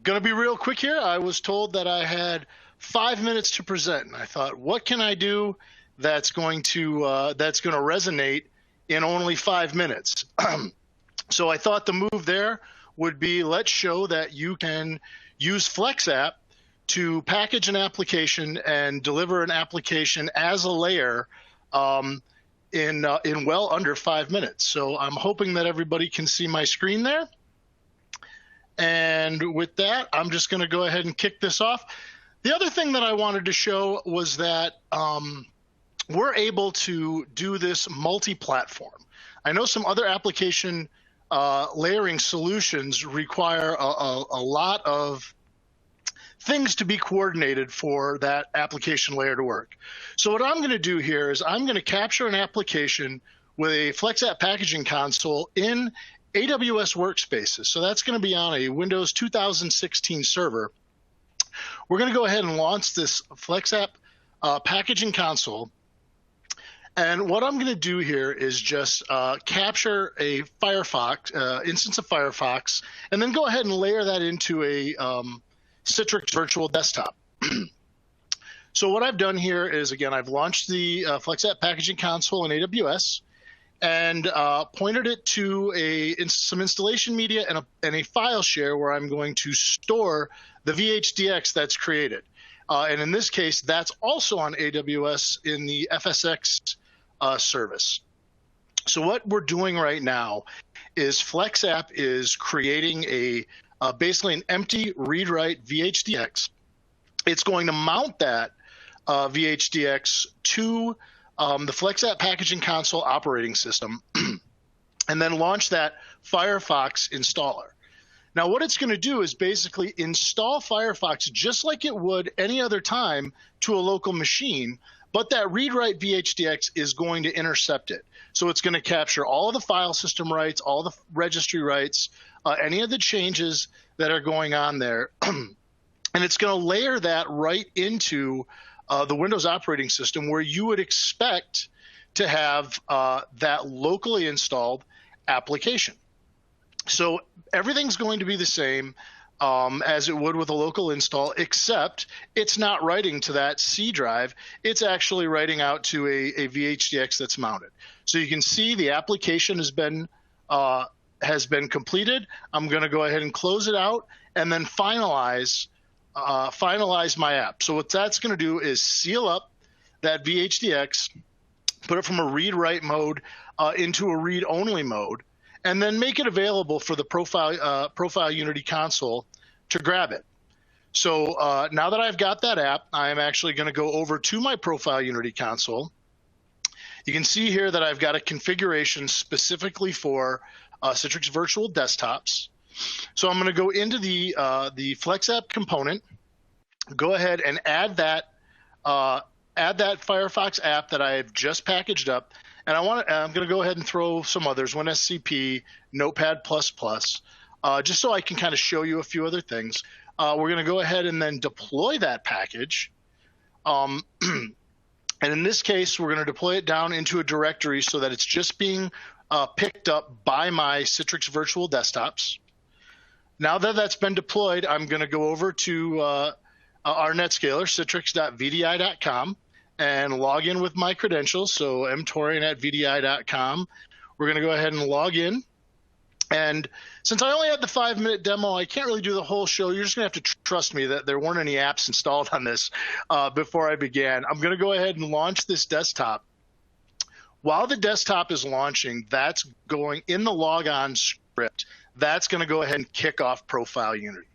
Speaker 3: gonna be real quick here. I was told that I had 5 minutes to present, and I thought, what can I do that's going to resonate in only 5 minutes? So I thought the move there would be, let's show that you can use FlexApp to package an application and deliver an application as a layer in well under 5 minutes. So I'm hoping that everybody can see my screen there. And with that, I'm just going to go ahead and kick this off. The other thing that I wanted to show was that we're able to do this multi-platform. I know some other application layering solutions require a lot of things to be coordinated for that application layer to work. So what I'm going to do here is I'm going to capture an application with a FlexApp packaging console in AWS workspaces. So that's going to be on a Windows 2016 server. We're going to go ahead and launch this FlexApp packaging console. And what I'm going to do here is just capture a Firefox instance of Firefox, and then go ahead and layer that into a Citrix virtual desktop. So what I've done here is, again, I've launched the FlexApp packaging console in AWS and pointed it to some installation media and a file share where I'm going to store the VHDX that's created. And in this case, that's also on AWS in the FSX service. So what we're doing right now is FlexApp is creating basically an empty read-write VHDX. It's going to mount that VHDX to the FlexApp packaging console operating system and then launch that Firefox installer. Now, what it's going to do is basically install Firefox just like it would any other time to a local machine, but that read-write VHDX is going to intercept it. So it's going to capture all of the file system rights, all the registry rights, any of the changes that are going on there, and it's going to layer that right into the Windows operating system where you would expect to have that locally installed application. So everything's going to be the same as it would with a local install, except it's not writing to that C drive. It's actually writing out to a VHDX that's mounted. So you can see the application has been completed. I'm going to go ahead and close it out and then finalize my app. So what that's going to do is seal up that VHDX, put it from a read-write mode into a read-only mode, and then make it available for the Profile Unity console to grab it. So now that I've got that app, I'm actually going to go over to my Profile Unity console. You can see here that I've got a configuration specifically for Citrix virtual desktops. So I'm going to go into the FlexApp component, go ahead and add that Firefox app that I've just packaged up. And I'm going to go ahead and throw some others, WinSCP, Notepad++, just so I can kind of show you a few other things. We're going to go ahead and then deploy that package. And in this case, we're going to deploy it down into a directory so that it's just being picked up by my Citrix virtual desktops. Now that that's been deployed, I'm going to go over to our NetScaler, citrix.vdi.com, and log in with my credentials. So mtorian@vdi.com. We're going to go ahead and log in. And since I only had the 5-minute demo, I can't really do the whole show. You're just going to have to trust me that there weren't any apps installed on this before I began. I'm going to go ahead and launch this desktop. While the desktop is launching, that's going in the logon script. That's going to go ahead and kick off Profile Unity.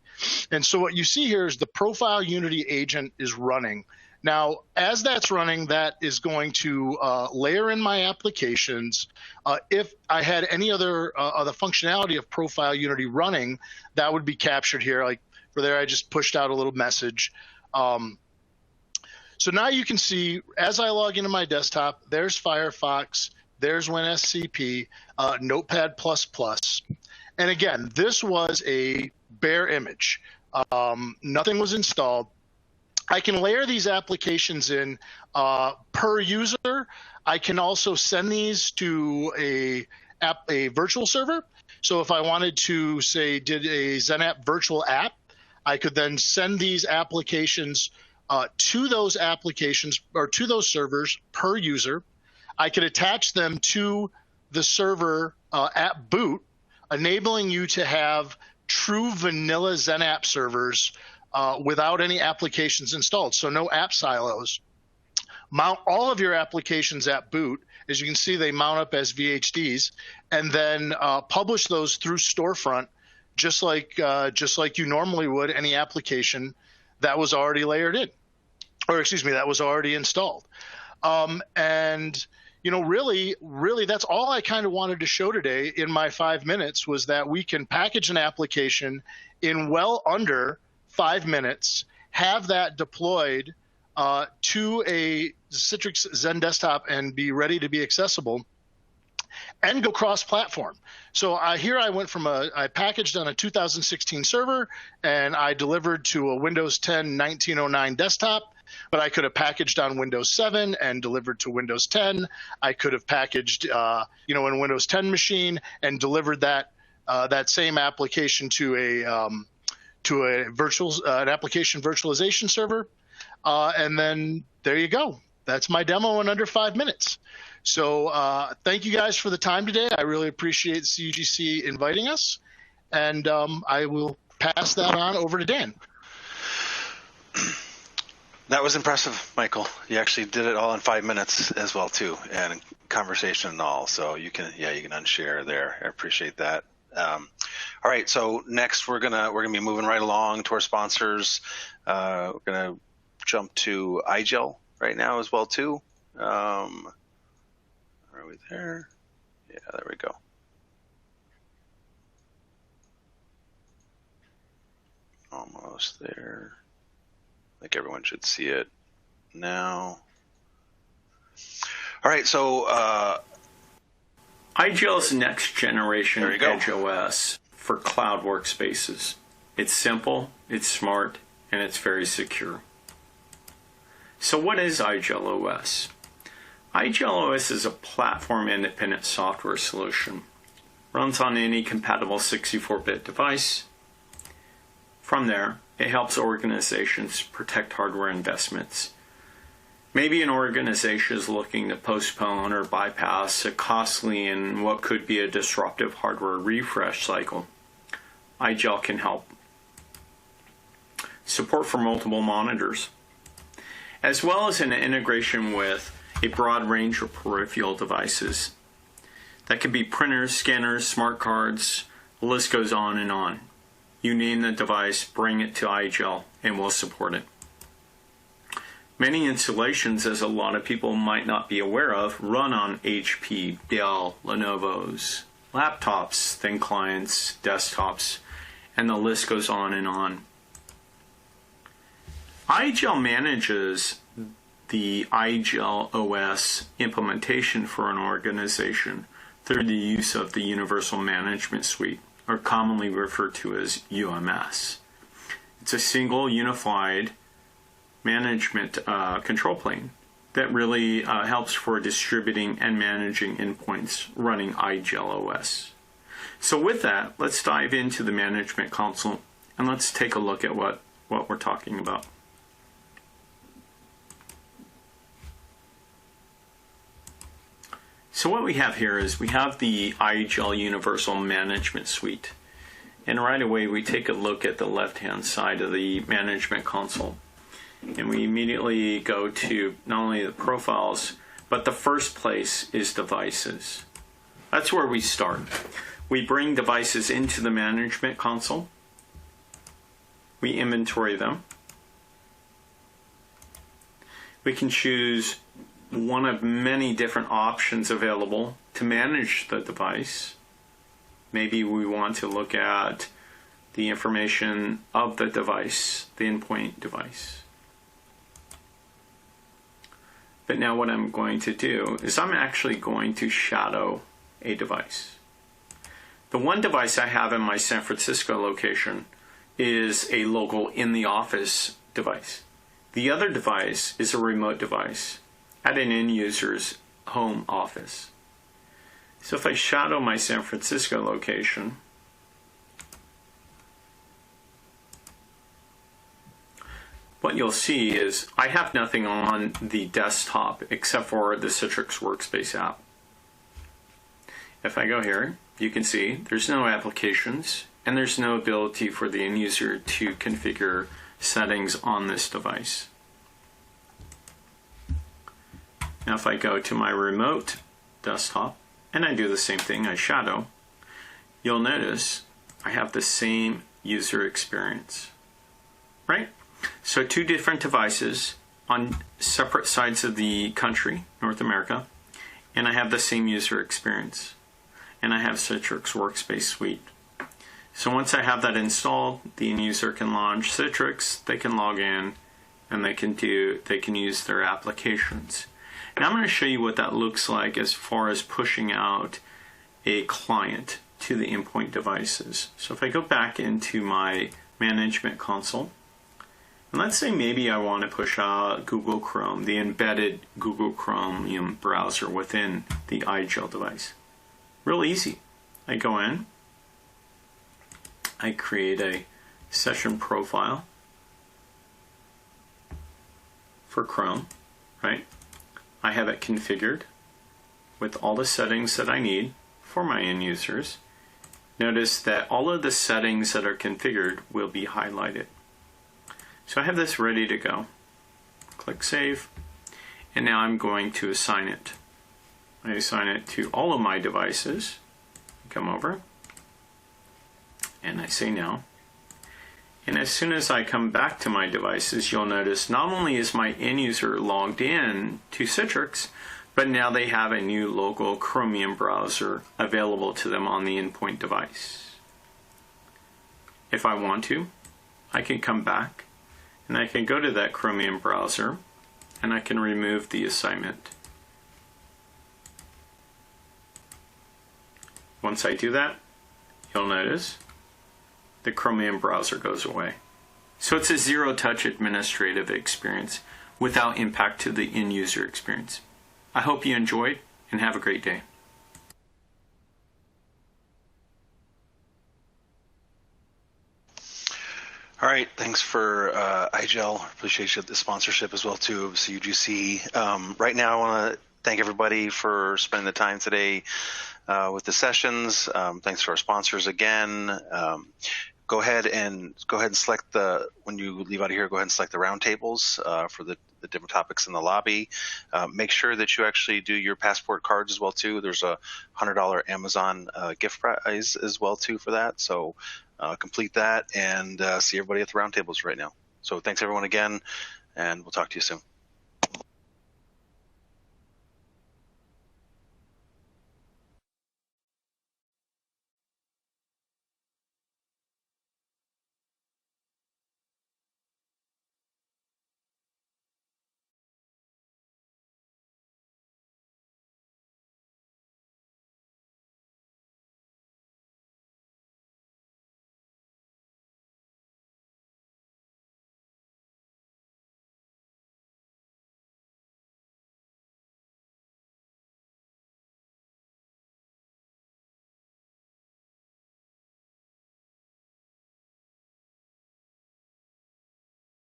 Speaker 3: And so what you see here is the Profile Unity agent is running. Now, as that's running, that is going to layer in my applications. If I had any other the functionality of Profile Unity running, that would be captured here. Like for there, I just pushed out a little message. So now you can see, as I log into my desktop, there's Firefox, there's WinSCP, Notepad++. And again, this was a bare image. Nothing was installed. I can layer these applications in per user. I can also send these to a virtual server. So if I wanted to, say, did a XenApp virtual app, I could then send these applications to those applications or to those servers per user. I could attach them to the server at boot, enabling you to have true vanilla XenApp servers without any applications installed, so no app silos. Mount all of your applications at boot. As you can see, they mount up as VHDs, and then publish those through Storefront, just like you normally would any application that was already layered in, or excuse me, that was already installed. And you know, really, that's all I kind of wanted to show today in my 5 minutes, was that we can package an application in well under 5 minutes, have that deployed to a Citrix Zen desktop and be ready to be accessible, and go cross-platform. So here I went from I packaged on a 2016 server, and I delivered to a Windows 10 1909 desktop, but I could have packaged on Windows 7 and delivered to Windows 10. I could have packaged, in a Windows 10 machine and delivered that same application to an application virtualization server, and then there you go. That's my demo in under 5 minutes. So thank you guys for the time today. I really appreciate CUGC inviting us, and I will pass that on over to Dan.
Speaker 1: That was impressive, Michael. You actually did it all in 5 minutes as well too, and conversation and all. So you can unshare there. I appreciate that. All right. So next we're gonna be moving right along to our sponsors. We're gonna jump to iGel right now as well too. Are we there? Yeah, there we go. Almost there. I think everyone should see it now. All right, so
Speaker 4: iGel's next generation Edge OS for cloud workspaces. It's simple, it's smart, and it's very secure. So what is iGel OS? iGel OS is a platform-independent software solution. Runs on any compatible 64-bit device. From there, it helps organizations protect hardware investments. Maybe an organization is looking to postpone or bypass a costly and what could be a disruptive hardware refresh cycle. iGel can help. Support for multiple monitors, as well as an integration with a broad range of peripheral devices. That could be printers, scanners, smart cards, the list goes on and on. You name the device, bring it to iGel, and we'll support it. Many installations, as a lot of people might not be aware of, run on HP, Dell, Lenovo's, laptops, thin clients, desktops, and the list goes on and on. iGel manages the iGel OS implementation for an organization through the use of the Universal Management Suite, or commonly referred to as UMS. It's a single unified management control plane that really helps for distributing and managing endpoints running iGel OS. So with that, let's dive into the Management Console and let's take a look at what we're talking about. So what we have here is we have the IGEL Universal Management Suite. And right away we take a look at the left-hand side of the Management Console. And we immediately go to not only the profiles, but the first place is devices. That's where we start. We bring devices into the Management Console. We inventory them. We can choose one of many different options available to manage the device. Maybe we want to look at the information of the device, the endpoint device. But now what I'm going to do is I'm actually going to shadow a device. The one device I have in my San Francisco location is a local in the office device. The other device is a remote device at an end user's home office. So if I shadow my San Francisco location, what you'll see is I have nothing on the desktop except for the Citrix Workspace app. If I go here, you can see there's no applications and there's no ability for the end user to configure settings on this device. Now if I go to my remote desktop and I do the same thing, I shadow, you'll notice I have the same user experience, right? So two different devices on separate sides of the country, North America, and I have the same user experience. And I have Citrix Workspace Suite. So once I have that installed, the end user can launch Citrix, they can log in, and they can use their applications. Now I'm going to show you what that looks like as far as pushing out a client to the endpoint devices. So if I go back into my Management Console, and let's say maybe I want to push out Google Chrome, the embedded Google Chrome browser within the IGEL device. Real easy. I go in, I create a session profile for Chrome, right? I have it configured with all the settings that I need for my end users. Notice that all of the settings that are configured will be highlighted. So I have this ready to go. Click Save, and now I'm going to assign it. I assign it to all of my devices. Come over, and I say Now. And as soon as I come back to my devices, you'll notice not only is my end user logged in to Citrix, but now they have a new local Chromium browser available to them on the endpoint device. If I want to, I can come back and I can go to that Chromium browser and I can remove the assignment. Once I do that, you'll notice the Chromium browser goes away. So it's a zero-touch administrative experience without impact to the end user experience. I hope you enjoyed and have a great day.
Speaker 1: All right, thanks for IGEL. Appreciate the sponsorship as well too of CUGC. Right now, I want to thank everybody for spending the time today with the sessions. Thanks to our sponsors again. Go ahead and select when you leave out of here, go ahead and select the roundtables for the different topics in the lobby. Make sure that you actually do your passport cards as well too. There's a $100 Amazon gift prize as well too for that. So complete that and see everybody at the roundtables right now. So thanks everyone again, and we'll talk to you soon.